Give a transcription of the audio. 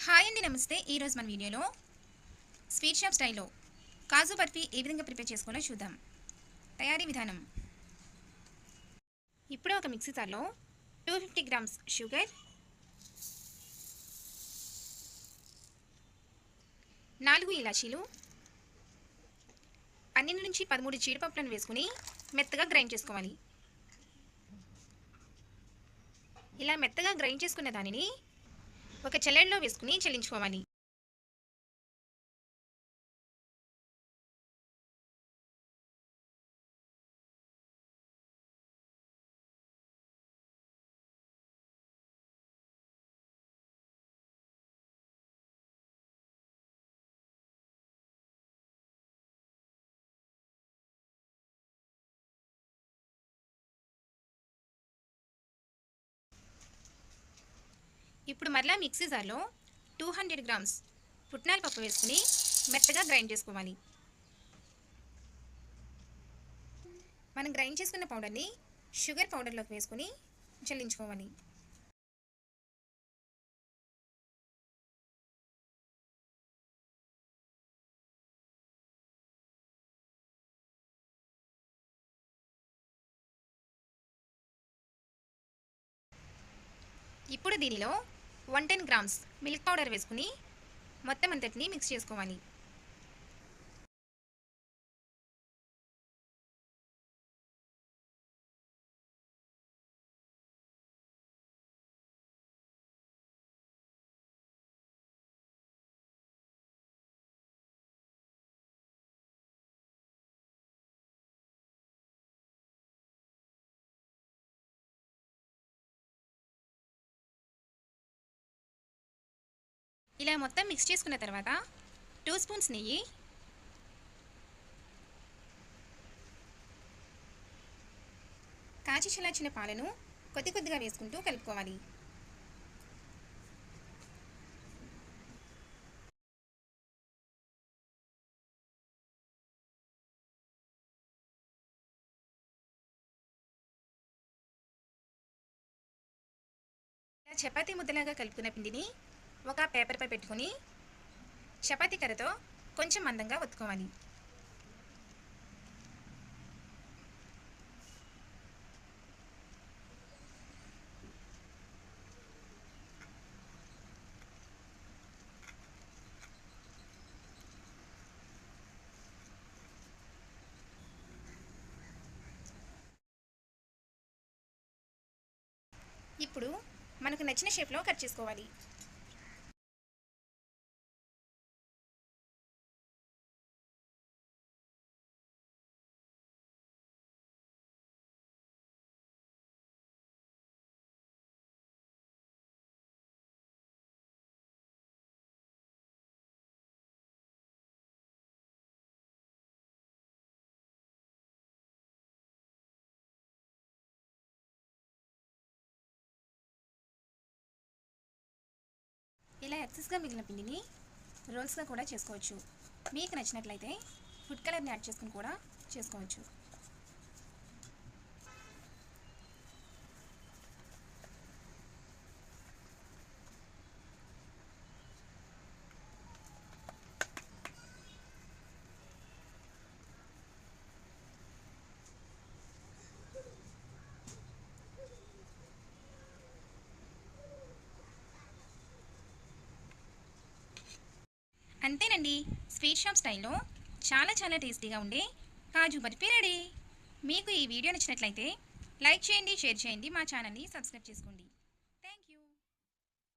Hi అండి, నమస్తే. ఈరోజు మన వీడియోలో స్వీట్ షాప్ స్టైల్లో కాజు బర్ఫీ ఏ విధంగా ప్రిపేర్ చేసుకోవాలో చూద్దాం. తయారీ విధానం: ఇప్పుడు ఒక మిక్సీ జార్లో 250 గ్రామ్స్ షుగర్, 4 ఇలాచీలు, 12 నుంచి 13 జీడిపప్పులను వేసుకుని మెత్తగా గ్రైండ్ చేసుకోవాలి. ఇలా మెత్తగా గ్రైండ్ చేసుకున్న దానిని ఒక చెల్లెడలో వేసుకుని చల్లించుకోవాలి. ఇప్పుడు మరలా మిక్సీ జార్లో 200 గ్రామ్స్ పుట్నాల పప్పు వేసుకుని మెత్తగా గ్రైండ్ చేసుకోవాలి. మనం గ్రైండ్ చేసుకున్న పౌడర్ని షుగర్ పౌడర్లోకి వేసుకుని చల్లించుకోవాలి. ఇప్పుడు దీనిలో 110 గ్రామ్స్ మిల్క్ పౌడర్ వేసుకుని మొత్తం అంతటిని మిక్స్ చేసుకోవాలి. ఇలా మొత్తం మిక్స్ చేసుకున్న తర్వాత 2 స్పూన్స్ నెయ్యి, కాచి చల్లార్చిన పాలను కొద్ది కొద్దిగా వేసుకుంటూ కలుపుకోవాలి. చపాతీ ముద్దలాగా కలుపుకున్న పిండిని ఒక పేపర్పై పెట్టుకుని చపాతీ కర్రతో కొంచెం మందంగా ఒత్తుకోవాలి. ఇప్పుడు మనకు నచ్చిన షేప్లో కట్ చేసుకోవాలి. ఇలా ఎక్సెస్గా మిగిలిన పిండిని రోల్స్గా కూడా చేసుకోవచ్చు. మీకు నచ్చినట్లయితే ఫుడ్ కలర్ని యాడ్ చేసుకుని కూడా చేసుకోవచ్చు. అంతేనండి, స్వీట్ షాప్ స్టైల్లో చాలా టేస్టీగా ఉండే కాజు బర్ఫీ రెడీ. మీకు ఈ వీడియో నచ్చినట్లయితే లైక్ చేయండి, షేర్ చేయండి, మా ఛానల్ని సబ్స్క్రైబ్ చేసుకోండి.